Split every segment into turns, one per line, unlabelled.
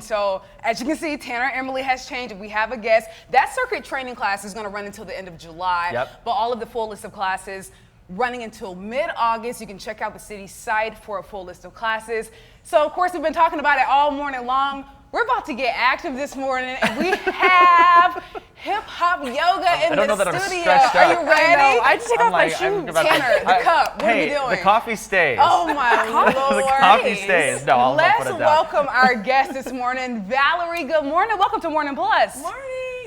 So as you can see, Tanner Emily has changed. We have a guest. That circuit training class is going to run until the end of July.
Yep.
But all of the full list of classes running until mid-August. You can check out the city's site for a full list of classes. So of course, we've been talking about it all morning long. We're about to get active this morning, and we have hip hop yoga in
I don't know
the
that I'm
studio.
stretched
Are
out.
you ready?
I just take off my shoes.
Tanner, the cup. What are we
Hey,
doing?
the coffee stays.
Oh my Lord.
The coffee stays. No, I'll
Let's
put it down.
welcome our guest this morning, Valerie. Good morning. Welcome to Morning Plus.
Morning.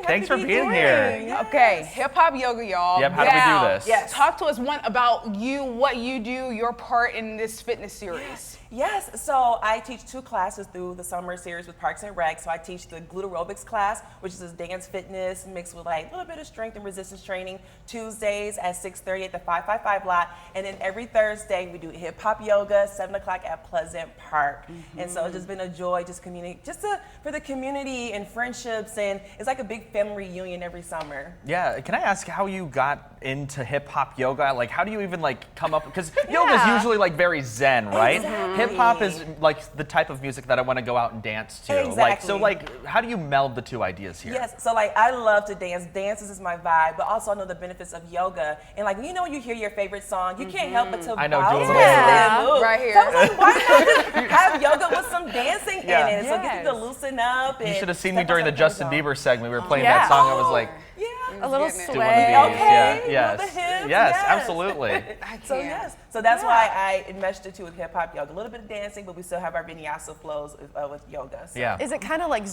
Thanks
Happy
for
to be
being here.
Yes.
Okay, hip hop yoga, y'all.
Yep, how do we do this?
Yes. Talk to us about you, what you do, your part in this fitness series.
Yes, so I teach 2 classes through the summer series with Parks and Rec. So I teach the glute aerobics class, which is a dance fitness mixed with like a little bit of strength and resistance training, Tuesdays at 6:30 at the 555 lot. And then every Thursday we do hip hop yoga, 7 o'clock at Pleasant Park. And so it's just been a joy, for the community and friendships, and it's like a big family reunion every summer.
Yeah, can I ask how you got into hip hop yoga? Like, how do you even like come up? Because yoga is usually like very zen, right?
Exactly.
Hip hop is like the type of music that I want to go out and dance to.
Exactly.
Like, so like, how do you meld the 2 ideas here?
Yes, so like I love to dance. Dances is my vibe, but also I know the benefits of yoga. And like, when you hear your favorite song, you can't help but to
I know,
bounce
do a
and
little
and move.
right here.
So I was like, why not just have yoga with some dancing
Yeah.
in it? So get you to loosen up.
You
and
should have seen me
step
during the
outside
Justin
comfort
Bieber segment. We were playing
zone.
that song. I was like,
Yeah.
A little
doing the
sway.
beats.
Okay,
Yeah.
move the hips,
Yes,
yes.
absolutely.
So yes, so that's why I meshed the 2 with hip hop yoga. A little bit of dancing, but we still have our vinyasa flows with yoga. So.
Yeah.
Is it kind of like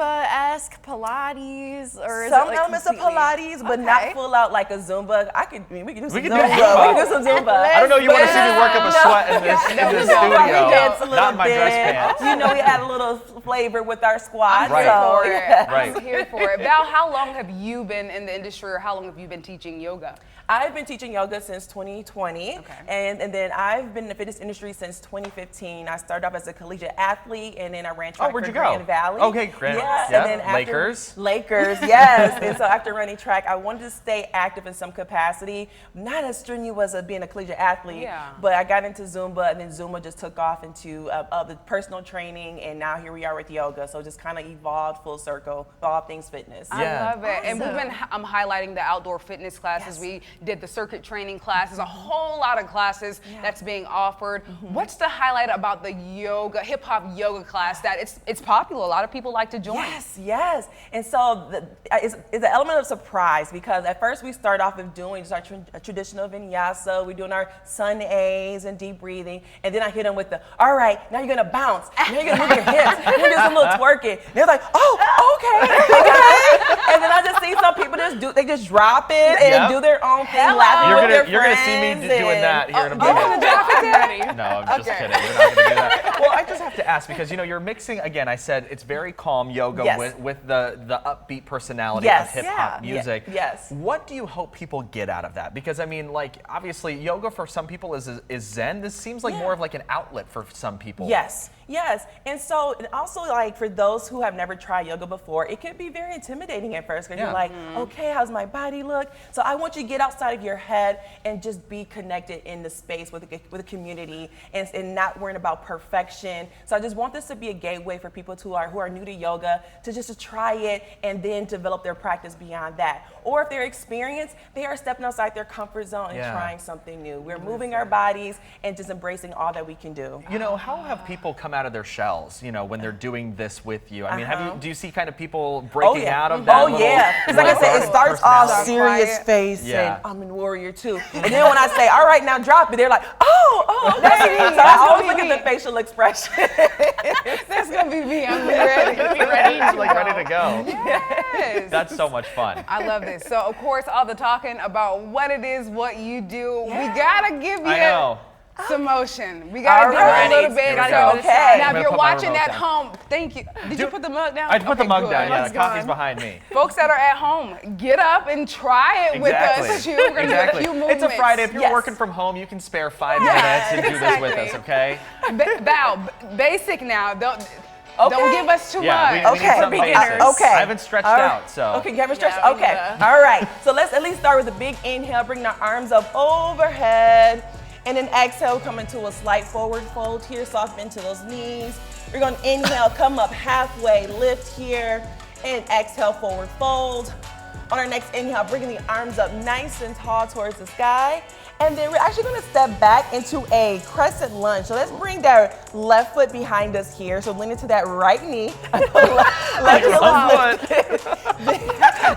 Zumba-esque, Pilates, or is
Some
it like
elements of
completely-
Pilates, but
Okay.
not full out like a Zumba. We can do some
We can
Zumba.
do Zumba.
We can do some Zumba.
I don't know. You want to see me work up a sweat in this, in this
No,
studio?
we dance a little
Not in my
bit.
dress pants.
We add a little flavor with our squats.
Right.
So,
For it.
Right.
I'm here for it. Val, how long have you been in the industry, or how long have you been teaching yoga?
I've been teaching yoga since 2020,
Okay.
and then I've been in the fitness industry since 2015. I started off as a collegiate athlete, and then I ran track
where'd
for
you go?
Grand Valley.
Okay, Grand-
Yeah,
yeah,
and then after,
Lakers.
Lakers, yes. And so after running track, I wanted to stay active in some capacity, not as strenuous as being a collegiate athlete,
Yeah.
but I got into Zumba, and then Zumba just took off into the personal training, and now here we are with yoga. So just kind of evolved full circle, all things fitness.
Yeah.
I love it. And we've been
Awesome.
highlighting the outdoor fitness classes.
Yes.
We did the circuit training classes, a whole lot of classes that's being offered. What's the highlight about the yoga, hip hop yoga class that it's popular? A lot of people like to join.
Yes. And so it's an element of surprise, because at first we start off with doing just our traditional vinyasa. We're doing our sun A's and deep breathing. And then I hit them with all right, now you're going to bounce. Now you're going to move your hips. You're going to do some little twerking. They're like, oh, okay. And then I just see some people they just drop it and
Yep.
do their own thing, laughing with their
You're gonna see me
friends
doing
and-
that here in a
You're
minute.
gonna drop it there?
No, I'm just
Okay.
kidding. We're not going to do that. Well, I just have to ask, because you're mixing again. I said it's very calm yoga
Yes.
with the upbeat personality
Yes.
of hip hop
Yeah.
music.
Yes.
What do you hope people get out of that? Because I mean, like obviously, yoga for some people is zen. This seems like more of like an outlet for some people.
Yes. And so, and also like for those who have never tried yoga before, it can be very intimidating at first, because
Yeah.
you're like, okay, how's my body look? So I want you to get outside of your head and just be connected in the space with the community, and not worrying about perfection. So I just want this to be a gateway for people who are new to yoga to just to try it and then develop their practice beyond that. Or if they're experienced, they are stepping outside their comfort zone and
Yeah.
trying something new. We're moving our bodies and just embracing all that we can do.
How have people come out of their shells, when they're doing this with you? I mean, do you see kind of people breaking out of that?
Oh
little-
yeah. Because like I said, it starts off
personality?
serious
Quiet.
face
Yeah.
and I'm in warrior too. And then when I say, all right, now drop it, they're like, oh, okay. So I always look at the facial expression.
That's gonna be me. I'm ready.
Like ready to go.
Yes.
That's so much fun.
I love this. So, of course, all the talking about what it is, what you do, we gotta give you
I know.
some motion. We gotta
All
give you a
right.
little bit.
Here we
So,
go.
Okay.
now
I'm
if
gonna
you're
put my
watching
remote
at
down.
home, thank you. Did you put the mug down?
I put the
Okay,
mug
good.
down. Yeah,
Mug's
the coffee's
gone.
behind me.
Folks that are at home, get up and try it with us. We're gonna
Exactly.
do a few
It's a
movements.
Friday. If you're
Yes.
working from home, you can spare 5
Yeah,
minutes and do this with us,
exactly.
okay?
Val, basic now. Don't
Okay.
give us too
Yeah, we
much.
need
Okay.
some
Beginners.
basics.
Okay.
I haven't stretched
All right.
out, so.
Okay, you haven't stretched?
Yeah, we
Okay.
need to.
All right. So let's at least start with a big inhale. Bring the arms up overhead. And then exhale, come into a slight forward fold here. Soft bend to those knees. We're gonna inhale, come up halfway, lift here, and exhale, forward fold. On our next inhale, bringing the arms up nice and tall towards the sky. And then we're actually gonna step back into a crescent lunge. So let's bring that left foot behind us here. So lean into that right knee. left heel is lifted.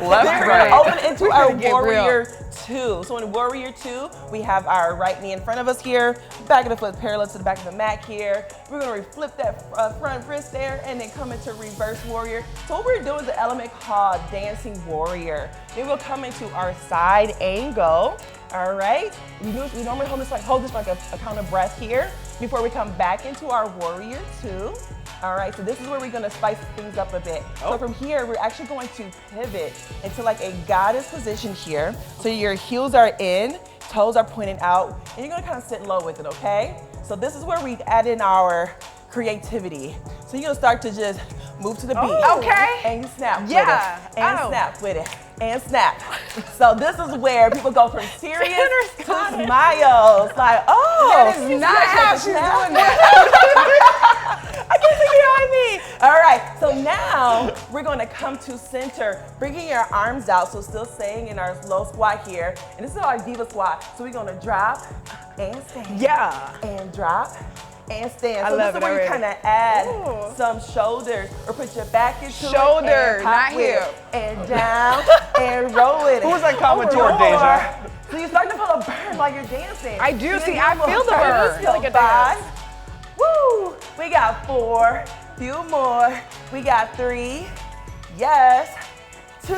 Left, right.
Open into
We're
our
gonna get
warrior two. So in warrior two, we have our right knee in front of us here, back of the foot parallel to the back of the mat here. We're gonna flip that front wrist there and then come into reverse warrior. So what we're doing is an element called dancing warrior. Then we'll come into our side angle. All right, we normally hold this like a count of breath here before we come back into our warrior two. All right, so this is where we're gonna spice things up a bit. So from here, we're actually going to pivot into like a goddess position here. So your heels are in, toes are pointing out, and you're gonna kind of sit low with it, okay? So this is where we add in our creativity. So you're gonna start to just move to the beat.
Okay.
And you snap
Yeah.
with it. And
Oh.
snap with it. And snap. So this is where people go from serious to smiles. Like, oh.
That is not how she's doing that.
I can't see behind me. All right, so now we're gonna come to center, bringing your arms out, so still staying in our low squat here. And this is our diva squat. So we're gonna drop and stand.
Yeah.
And drop and stand.
I
So
love
this is
it
where you
already.
kind of add
Ooh.
some shoulders or put your back into
Shoulder,
it. And
not
pop with it.
hip.
And down and roll with it.
Who was that comment toward,
More.
Deja?
So you start to feel a burn while you're dancing.
I do.
You
See,
get
I
a little
feel the
burn.
burn.
It's like a 5. Woo! We got 4. Few more. We got 3. Yes. 2.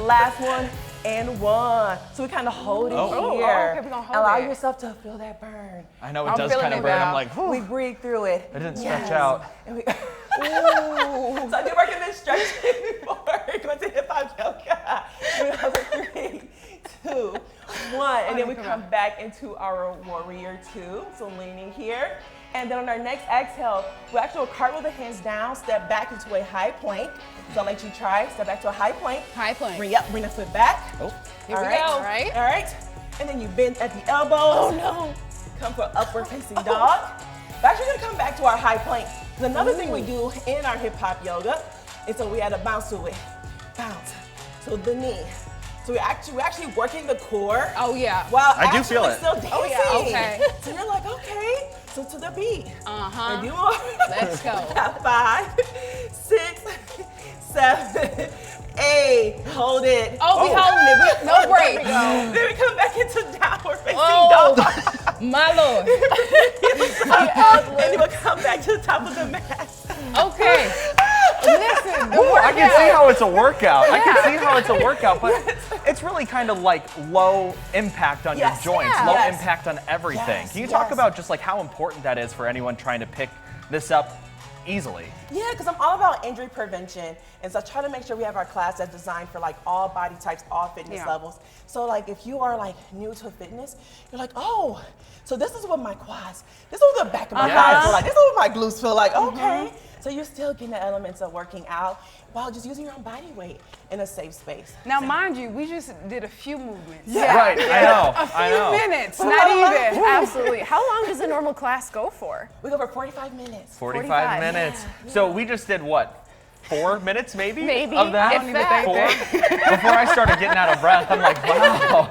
Last one. And 1. So we kind of hold it
Oh.
here.
Oh, okay, we're gonna hold
Allow
it.
yourself to feel that burn.
I know it
I'm
does
feeling
kind of
it
burn.
now.
I'm like, whew.
We breathe through it.
It didn't stretch out.
And we, ooh. So I did recommend stretching before going to hip hop yoga. 3, 2, 1. And then we come back into our warrior two. So leaning here. And then on our next exhale, we actually will cartwheel the hands down, step back into a high plank. So I'll let you try. Step back to a high plank.
High plank.
Bring the foot back.
Oh.
Here
All
we
right.
go.
All right. And then you bend at the elbows. Oh no. Come for upward facing dog. We're actually gonna come back to our high plank. There's another thing we do in our hip hop yoga is so we add a bounce to it. Bounce. So the knee. So we're actually working the core.
Oh yeah.
While
I do
actually
feel it.
still dancing.
Oh, yeah, okay.
So you're like, okay. So to the beat.
Uh-huh.
And do more.
Let's go.
5, 6, 7, 8. Hold it.
Oh, we holding it. No break.
Then we come back into downward facing
Oh,
dog.
my Lord.
And then we'll come back to the top of the mat.
Okay. Listen, the
I can see
workout.
how it's a workout. I can see how it's a workout, but it's really kind of like low impact on
Yes.
your joints,
Yeah.
low
Yes.
impact on everything.
Yes,
Can you talk
yes.
about just like how important that is for anyone trying to pick this up easily?
Yeah, because I'm all about injury prevention. And so I try to make sure we have our class that's designed for like all body types, all fitness
Yeah.
levels. So like if you are like new to fitness, you're like, oh, so this is what my quads, this is what the back of my thighs feel like, this is what my glutes feel like, okay. So you're still getting the elements of working out while just using your own body weight in a safe space.
Now, mind you, we just did a few movements.
Right, I know.
A few
I know.
minutes, not even.
Absolutely. How long does a normal class go for?
We go for 45 minutes.
45
45,
minutes. So we just did what? 4 minutes maybe?
Maybe,
Of that?
if that.
4? Before I started getting out of breath, I'm like, wow.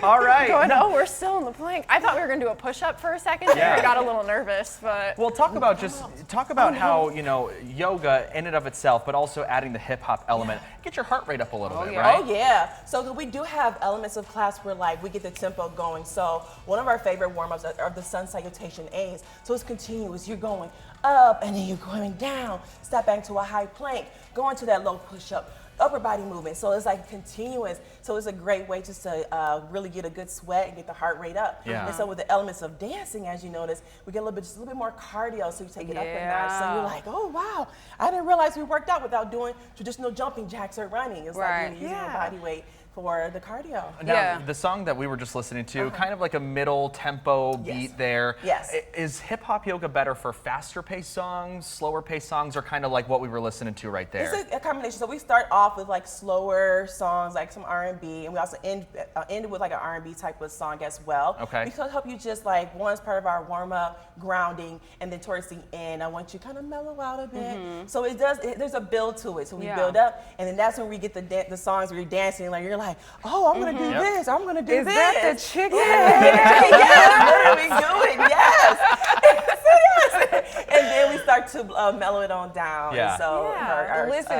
All right.
Going, oh, we're still in the plank. I thought we were going to do a push-up for a second.
Yeah.
I got a little nervous, but
Well, talk about how, you know, yoga in and of itself, but also adding the hip hop element. Get your heart rate up a little bit,
yeah.
right?
Oh yeah. So we do have elements of class where like we get the tempo going. So one of our favorite warm-ups are the sun salutation A's. So it's continuous. You're going up and then you're going down. Step back to a high plank. Go into that low push-up. Upper body movement. So it's like continuous. So it's a great way just to really get a good sweat and get the heart rate up.
Yeah.
And so with the elements of dancing, as you notice, we get just a little bit more cardio. So you take it up a notch. So
Yeah.
you're like, oh wow, I didn't realize we worked out without doing traditional jumping jacks or running. It's
Right.
like you're using your
Yeah.
body weight for the cardio.
Now,
Yeah.
the song that we were just listening to, kind of like a middle tempo
Yes.
beat there.
Yes.
Is hip hop yoga better for faster paced songs, slower paced songs, or kind of like what we were listening to right there?
It's a combination. So we start off with like slower songs, like some R&B, and we also end with like an R&B type of song as well.
Okay.
Because help you just like one is part of our warm up, grounding, and then towards the end, I want you kind of mellow out a bit. So there's a build to it. So we
Yeah.
build up, and then that's when we get the songs where you're dancing, like you're like, oh, I'm gonna do
Yep.
this, I'm gonna do
Is
this.
that the chick?
Yes, literally do it. Yes. Yes. And then we start to mellow it on down.
Yeah.
And so
Listen,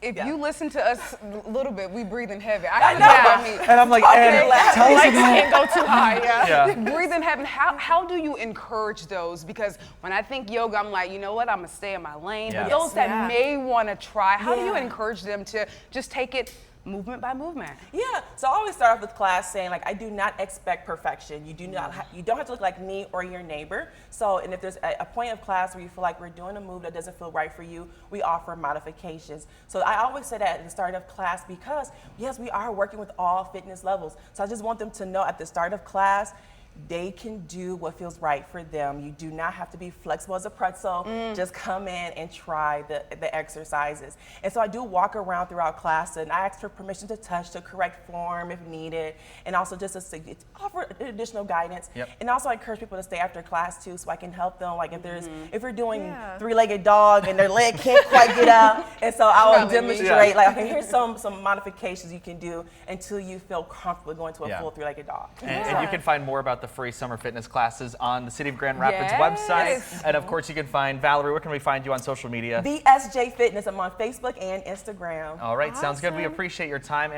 if
yeah.
you listen to us a little bit, we breathing heavy. I
I
got
know.
to me.
And I'm like,
Okay,
Ed, tell us
lights
about.
can't go too high. Yeah.
Yeah.
Breathing heavy. How do you encourage those? Because when I think yoga, I'm like, you know what? I'm gonna stay in my lane.
Yeah.
But those that
Yeah.
may want to try, how do you
Yeah.
encourage them to just take it movement by movement?
Yeah, so I always start off with class saying like I do not expect perfection. You do not you don't have to look like me or your neighbor. So and if there's a point of class where you feel like we're doing a move that doesn't feel right for you, we offer modifications. So I always say that at the start of class because yes, we are working with all fitness levels. So I just want them to know at the start of class they can do what feels right for them. You do not have to be flexible as a pretzel. Just come in and try the exercises. And so I do walk around throughout class and I ask for permission to touch to correct form if needed, and also just to offer additional guidance.
Yep.
And also I encourage people to stay after class too, so I can help them. Like if we're doing
Yeah.
three-legged dog and their leg can't quite get out, and so I will
Probably me.
demonstrate
Yeah.
like, okay, here's some modifications you can do until you feel comfortable going to a
Yeah.
full three-legged dog.
And you can find more about the free summer fitness classes on the City of Grand Rapids
Yes.
website. And of course, you can find Valerie. Where can we find you on social media?
VSJ Fitness. I'm on Facebook and Instagram.
All right, sounds good. We appreciate your time.